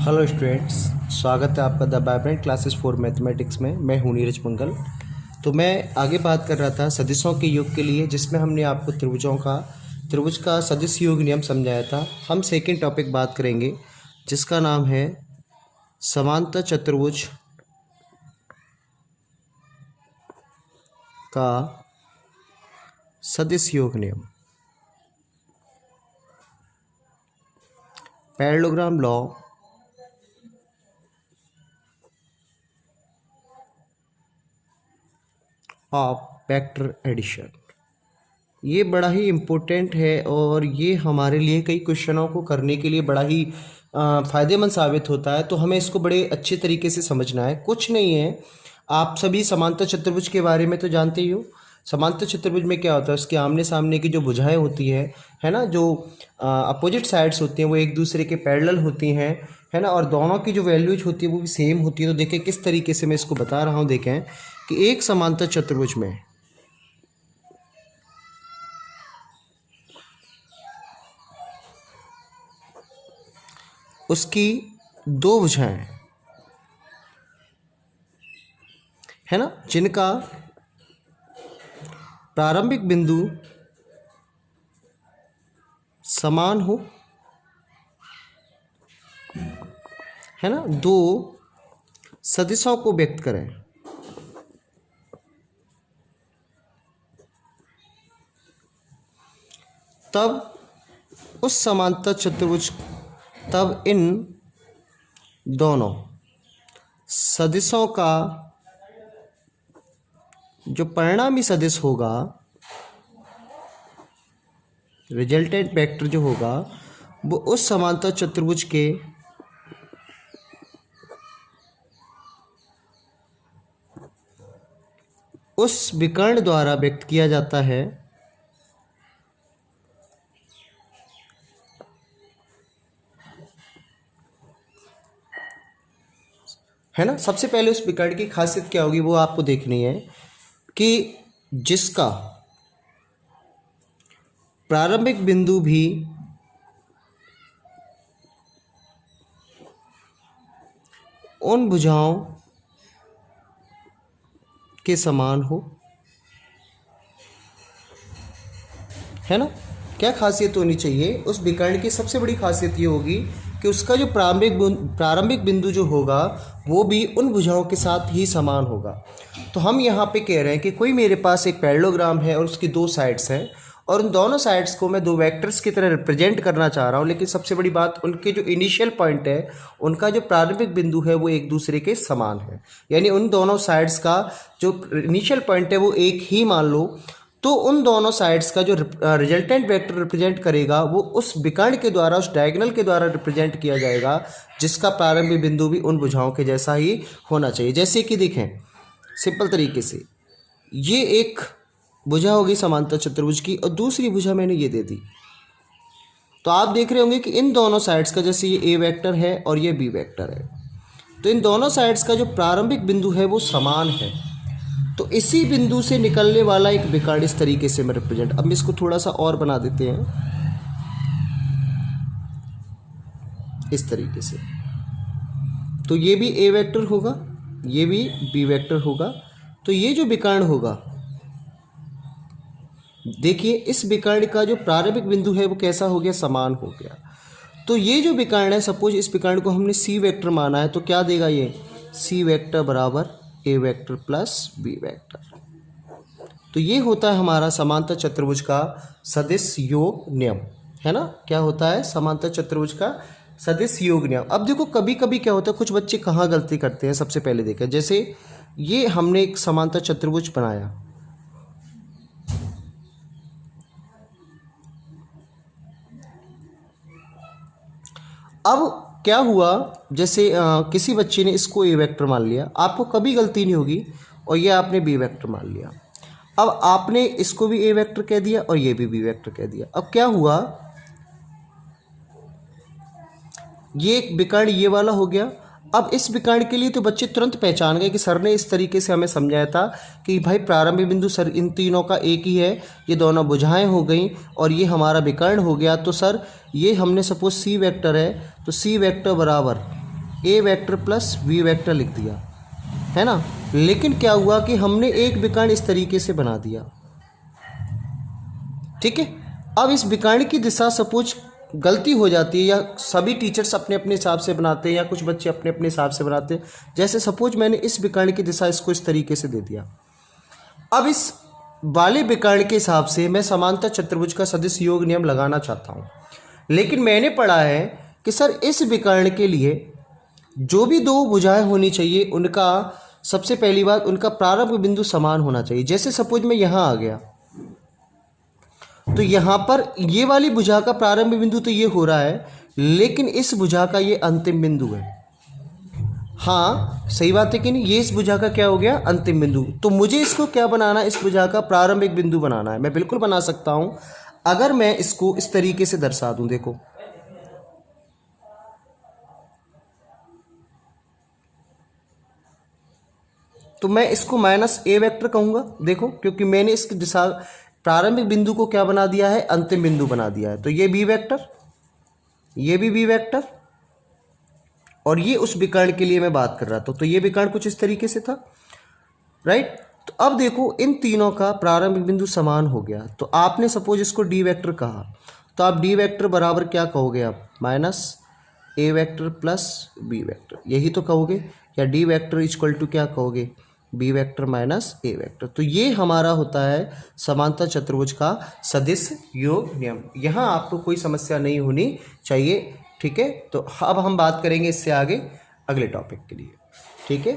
Hello students, स्वागत है आपका the vibrant classes for mathematics में। मैं हूँ नीरज मंगल। तो मैं आगे बात कर रहा था सदिशों के योग के लिए, जिसमें हमने आपको त्रिभुज का सदिश योग नियम समझाया था। हम सेकंड टॉपिक बात करेंगे जिसका नाम है समांतर चतुर्भुज का सदिश योग नियम, parallelogram law of vector addition. ये बड़ा ही इम्पोर्टेंट है और ये हमारे लिए कई क्वेश्चनों को करने के लिए बड़ा ही फ़ायदेमंद साबित होता है। तो हमें इसको बड़े अच्छे तरीके से समझना है। कुछ नहीं है, आप सभी समांतर चतुर्भुज के बारे में तो जानते ही हो। समांतर चतुर्भुज में क्या होता है, उसके आमने सामने की जो भुजाएं होती है ना, जो अपोजिट साइड्स होती हैं वो एक दूसरे के पैरेलल होती हैं, है ना, और दोनों की जो वैल्यूज होती है वो भी सेम होती है। तो देखें किस तरीके से मैं इसको बता रहा हूँ। देखें कि एक समांतर चतुर्भुज में उसकी दो भुजाएं है ना, जिनका प्रारंभिक बिंदु समान हो, है ना, दो सदिशों को व्यक्त करें। तब उस समांतर चतुर्भुज तब इन दोनों सदिशों का जो परिणामी सदिश होगा, रिजल्टेंट वेक्टर जो होगा, वो उस समांतर चतुर्भुज के उस विकर्ण द्वारा व्यक्त किया जाता है ना। सबसे पहले उस विकर्ण की खासियत क्या होगी वो आपको देखनी है कि जिसका प्रारंभिक बिंदु भी उन भुजाओं के समान हो, है ना। क्या खासियत होनी चाहिए उस विकर्ण की? सबसे बड़ी खासियत ये होगी कि उसका जो प्रारंभिक बिंदु जो होगा वो भी उन भुजाओं के साथ ही समान होगा। तो हम यहाँ पे कह रहे हैं कि कोई मेरे पास एक पैरेललोग्राम है और उसकी दो साइड्स हैं, और उन दोनों साइड्स को मैं दो वेक्टर्स की तरह रिप्रेजेंट करना चाह रहा हूँ। लेकिन सबसे बड़ी बात, उनके जो इनिशियल पॉइंट है, उनका जो प्रारंभिक बिंदु है वो एक दूसरे के समान है। यानी उन दोनों साइड्स का जो इनिशियल पॉइंट है वो एक ही मान लो, तो उन दोनों साइड्स का जो रिजल्टेंट वेक्टर रिप्रेजेंट करेगा वो उस विकर्ण के द्वारा, उस डायगोनल के द्वारा रिप्रेजेंट किया जाएगा, जिसका प्रारंभिक बिंदु भी उन भुजाओं के जैसा ही होना चाहिए। जैसे कि देखें सिंपल तरीके से, ये एक भुजा होगी समांतर चतुर्भुज की और दूसरी भुजा मैंने ये दे दी। तो आप देख रहे होंगे कि इन दोनों साइड्स का, जैसे ये ए वेक्टर है और ये बी वेक्टर है, तो इन दोनों साइड्स का जो प्रारंभिक बिंदु है वो समान है। तो इसी बिंदु से निकलने वाला एक विकर्ण इस तरीके से मैं रिप्रेजेंट, अब इसको थोड़ा सा और बना देते हैं इस तरीके से। तो ये भी ए वेक्टर होगा, ये भी बी वेक्टर होगा। तो ये जो विकर्ण होगा, देखिए इस विकर्ण का जो प्रारंभिक बिंदु है वो कैसा हो गया, समान हो गया। तो ये जो विकर्ण है, सपोज इस विकर्ण को हमने सी वेक्टर माना है, तो क्या देगा ये, सी वेक्टर बराबर ए वेक्टर प्लस बी वेक्टर। तो ये होता है हमारा समांतर चतुर्भुज का सदिश योग नियम, है ना। क्या होता है, समांतर चतुर्भुज का सदिश योग नियम। अब देखो कभी कभी क्या होता है, कुछ बच्चे कहाँ गलती करते हैं। सबसे पहले देखें, जैसे ये हमने एक समांतर चतुर्भुज बनाया, अब क्या हुआ, जैसे किसी बच्चे ने इसको ए वेक्टर मान लिया, आपको कभी गलती नहीं होगी, और ये आपने बी वेक्टर मान लिया। अब आपने इसको भी ए वेक्टर कह दिया और ये भी बी वेक्टर कह दिया। अब क्या हुआ, ये एक विकर्ण ये वाला हो गया। अब इस विकर्ण के लिए तो बच्चे तुरंत पहचान गए कि सर ने इस तरीके से हमें समझाया था कि भाई प्रारंभिक बिंदु सर इन तीनों का एक ही है, ये दोनों भुजाएं हो गई और ये हमारा विकर्ण हो गया। तो सर ये हमने सपोज सी वेक्टर है, तो सी वेक्टर बराबर ए वेक्टर प्लस बी वेक्टर लिख दिया, है ना। लेकिन क्या हुआ कि हमने एक विकर्ण इस तरीके से बना दिया, ठीक है। अब इस विकर्ण की दिशा सपोज गलती हो जाती है, या सभी टीचर्स अपने अपने हिसाब से बनाते हैं, या कुछ बच्चे अपने अपने हिसाब से बनाते हैं। जैसे सपोज मैंने इस विकर्ण की दिशा इसको इस तरीके से दे दिया। अब इस वाले विकर्ण के हिसाब से मैं समांतर चतुर्भुज का सदिश योग नियम लगाना चाहता हूँ, लेकिन मैंने पढ़ा है कि सर इस विकर्ण के लिए जो भी दो भुजाएं होनी चाहिए उनका सबसे पहली बात उनका प्रारंभ बिंदु समान होना चाहिए। जैसे सपोज मैं यहाँ आ गया तो यहाँ पर ये वाली भुजा का प्रारंभ बिंदु तो ये हो रहा है, लेकिन इस भुजा का ये अंतिम बिंदु है। हाँ सही बात है कि नहीं, ये इस भुजा का क्या हो गया, अंतिम बिंदु। तो मुझे इसको क्या बनाना है, इस भुजा का प्रारंभिक बिंदु बनाना है। मैं बिल्कुल बना सकता हूँ अगर मैं इसको इस तरीके से दर्शा दूं। देखो तो मैं इसको माइनस ए वेक्टर कहूँगा, देखो क्योंकि मैंने इसकी दिशा प्रारंभिक बिंदु को क्या बना दिया है, अंतिम बिंदु बना दिया है। तो ये बी वेक्टर, ये भी बी वेक्टर, और ये उस विकर्ण के लिए मैं बात कर रहा था। तो ये विकर्ण कुछ इस तरीके से था, राइट। तो अब देखो इन तीनों का प्रारंभिक बिंदु समान हो गया। तो आपने सपोज इसको डी वेक्टर कहा, तो आप डी वेक्टर बराबर क्या कहोगे, आप माइनस ए वेक्टर प्लस बी वेक्टर, यही तो कहोगे। या डी वेक्टर इक्वल टू क्या कहोगे, बी वेक्टर माइनस ए वेक्टर। तो ये हमारा होता है समांतर चतुर्भुज का सदिश योग नियम। यहाँ आपको कोई समस्या नहीं होनी चाहिए, ठीक है। तो अब हम बात करेंगे इससे आगे अगले टॉपिक के लिए, ठीक है।